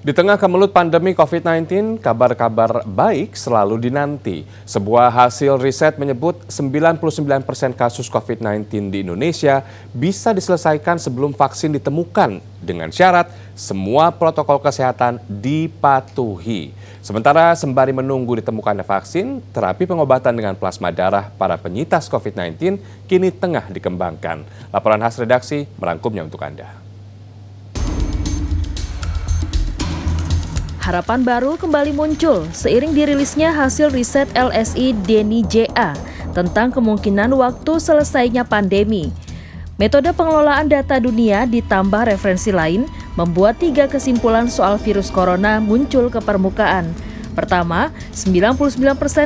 Di tengah kemelut pandemi COVID-19, kabar-kabar baik selalu dinanti. Sebuah hasil riset menyebut 99% kasus COVID-19 di Indonesia bisa diselesaikan sebelum vaksin ditemukan dengan syarat semua protokol kesehatan dipatuhi. Sementara sembari menunggu ditemukannya vaksin, terapi pengobatan dengan plasma darah para penyintas COVID-19 kini tengah dikembangkan. Laporan khas redaksi merangkumnya untuk Anda. Harapan baru kembali muncul seiring dirilisnya hasil riset LSI Denny JA tentang kemungkinan waktu selesainya pandemi. Metode pengelolaan data dunia ditambah referensi lain membuat 3 kesimpulan soal virus corona muncul ke permukaan. Pertama, 99%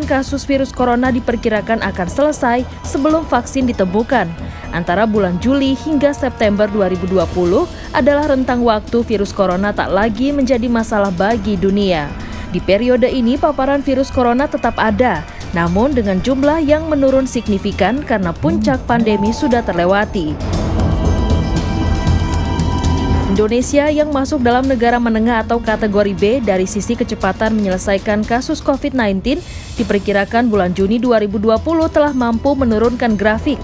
kasus virus corona diperkirakan akan selesai sebelum vaksin ditemukan. Antara bulan Juli hingga September 2020 adalah rentang waktu virus corona tak lagi menjadi masalah bagi dunia. Di periode ini paparan virus corona tetap ada, namun dengan jumlah yang menurun signifikan karena puncak pandemi sudah terlewati. Indonesia yang masuk dalam negara menengah atau kategori B dari sisi kecepatan menyelesaikan kasus COVID-19 diperkirakan bulan Juni 2020 telah mampu menurunkan grafik.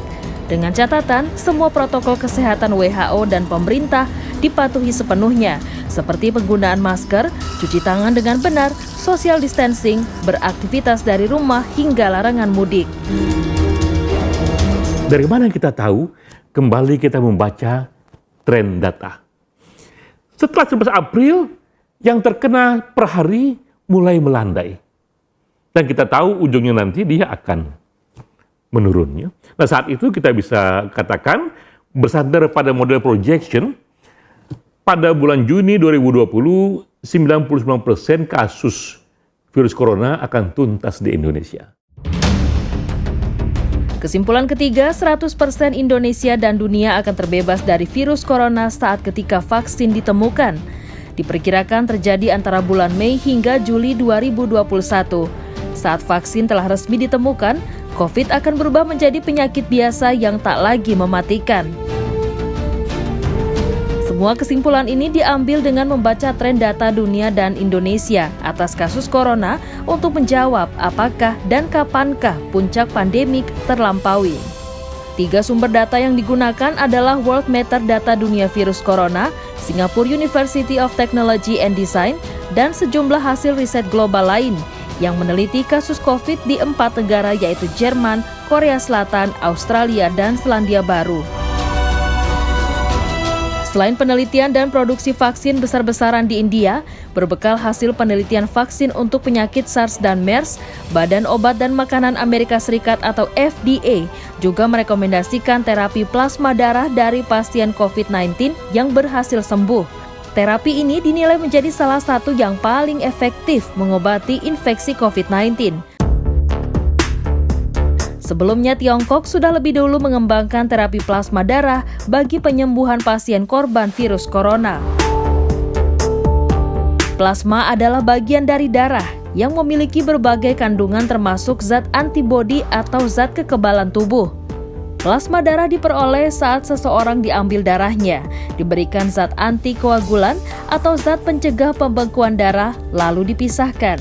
Dengan catatan, semua protokol kesehatan WHO dan pemerintah dipatuhi sepenuhnya, seperti penggunaan masker, cuci tangan dengan benar, social distancing, beraktivitas dari rumah, hingga larangan mudik. Dari mana kita tahu? Kembali kita membaca tren data. Setelah 11 April, yang terkena per hari mulai melandai. Dan kita tahu ujungnya nanti dia akan menurunnya. Nah, saat itu kita bisa katakan bersandar pada model projection pada bulan Juni 2020 99% kasus virus corona akan tuntas di Indonesia. Kesimpulan ketiga, 100% Indonesia dan dunia akan terbebas dari virus corona saat ketika vaksin ditemukan. Diperkirakan terjadi antara bulan Mei hingga Juli 2021. Saat vaksin telah resmi ditemukan, COVID akan berubah menjadi penyakit biasa yang tak lagi mematikan. Semua kesimpulan ini diambil dengan membaca tren data dunia dan Indonesia atas kasus corona untuk menjawab apakah dan kapankah puncak pandemik terlampaui. 3 sumber data yang digunakan adalah Worldmeter data dunia virus corona, Singapore University of Technology and Design, dan sejumlah hasil riset global lain yang meneliti kasus COVID di 4 negara yaitu Jerman, Korea Selatan, Australia, dan Selandia Baru. Selain penelitian dan produksi vaksin besar-besaran di India, berbekal hasil penelitian vaksin untuk penyakit SARS dan MERS, Badan Obat dan Makanan Amerika Serikat atau FDA juga merekomendasikan terapi plasma darah dari pasien COVID-19 yang berhasil sembuh. Terapi ini dinilai menjadi salah satu yang paling efektif mengobati infeksi COVID-19. Sebelumnya, Tiongkok sudah lebih dulu mengembangkan terapi plasma darah bagi penyembuhan pasien korban virus corona. Plasma adalah bagian dari darah yang memiliki berbagai kandungan termasuk zat antibodi atau zat kekebalan tubuh. Plasma darah diperoleh saat seseorang diambil darahnya, diberikan zat antikoagulan atau zat pencegah pembekuan darah, lalu dipisahkan.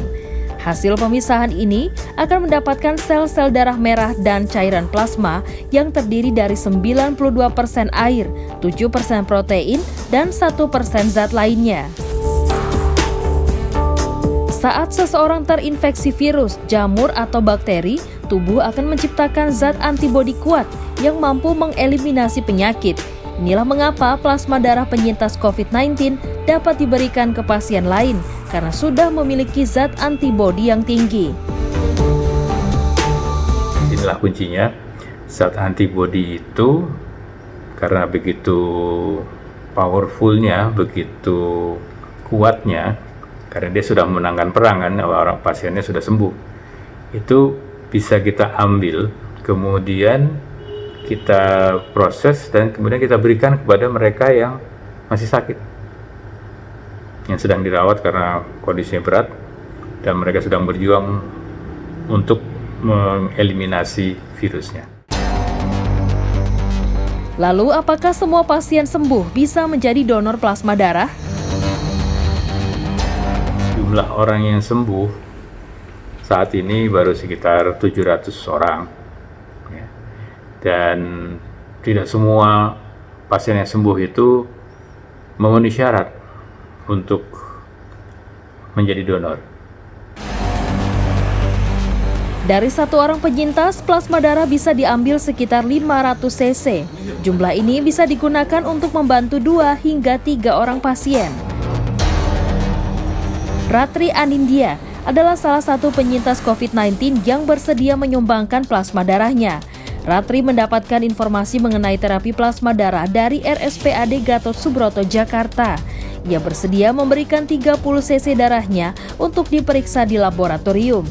Hasil pemisahan ini akan mendapatkan sel-sel darah merah dan cairan plasma yang terdiri dari 92% air, 7% protein, dan 1% zat lainnya. Saat seseorang terinfeksi virus, jamur, atau bakteri, tubuh akan menciptakan zat antibodi kuat yang mampu mengeliminasi penyakit. Inilah mengapa plasma darah penyintas COVID-19 dapat diberikan ke pasien lain karena sudah memiliki zat antibodi yang tinggi. Inilah kuncinya, zat antibodi itu karena begitu powerfulnya, begitu kuatnya, karena dia sudah memenangkan perang kan, orang pasiennya sudah sembuh. Itu bisa kita ambil, kemudian kita proses dan kemudian kita berikan kepada mereka yang masih sakit, yang sedang dirawat karena kondisinya berat dan mereka sedang berjuang untuk mengeliminasi virusnya. Lalu, apakah semua pasien sembuh bisa menjadi donor plasma darah? jumlah orang yang sembuh saat ini baru sekitar 700 orang. Ya. Dan tidak semua pasien yang sembuh itu memenuhi syarat untuk menjadi donor. Dari satu orang penyintas, plasma darah bisa diambil sekitar 500 cc. Jumlah ini bisa digunakan untuk membantu 2 hingga 3 orang pasien. Ratri Anindya adalah salah satu penyintas COVID-19 yang bersedia menyumbangkan plasma darahnya. Ratri mendapatkan informasi mengenai terapi plasma darah dari RSPAD Gatot Subroto, Jakarta. Ia bersedia memberikan 30 cc darahnya untuk diperiksa di laboratorium.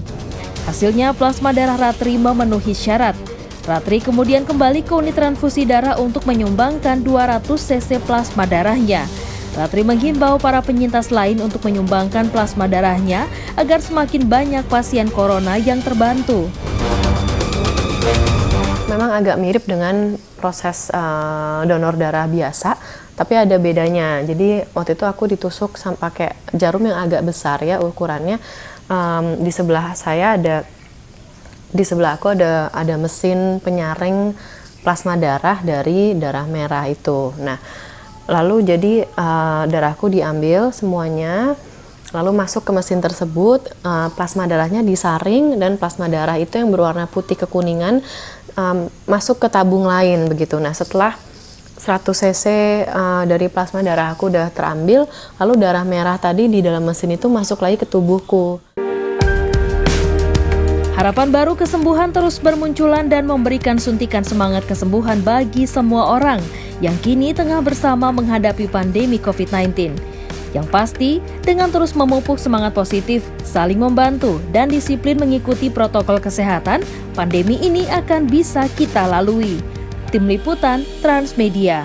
Hasilnya plasma darah Ratri memenuhi syarat. Ratri kemudian kembali ke unit transfusi darah untuk menyumbangkan 200 cc plasma darahnya. Ratri menghimbau para penyintas lain untuk menyumbangkan plasma darahnya agar semakin banyak pasien corona yang terbantu. Memang agak mirip dengan proses donor darah biasa, tapi ada bedanya. Jadi waktu itu aku ditusuk pakai jarum yang agak besar ya ukurannya. Di sebelah saya di sebelah aku ada mesin penyaring plasma darah dari darah merah itu. Nah, lalu jadi darahku diambil semuanya, lalu masuk ke mesin tersebut, plasma darahnya disaring dan plasma darah itu yang berwarna putih kekuningan masuk ke tabung lain begitu. Nah, setelah 100 cc dari plasma darah aku udah terambil, lalu darah merah tadi di dalam mesin itu masuk lagi ke tubuhku. Harapan baru kesembuhan terus bermunculan dan memberikan suntikan semangat kesembuhan bagi semua orang yang kini tengah bersama menghadapi pandemi COVID-19. Yang pasti, dengan terus memupuk semangat positif, saling membantu, dan disiplin mengikuti protokol kesehatan, pandemi ini akan bisa kita lalui. Tim Liputan Transmedia.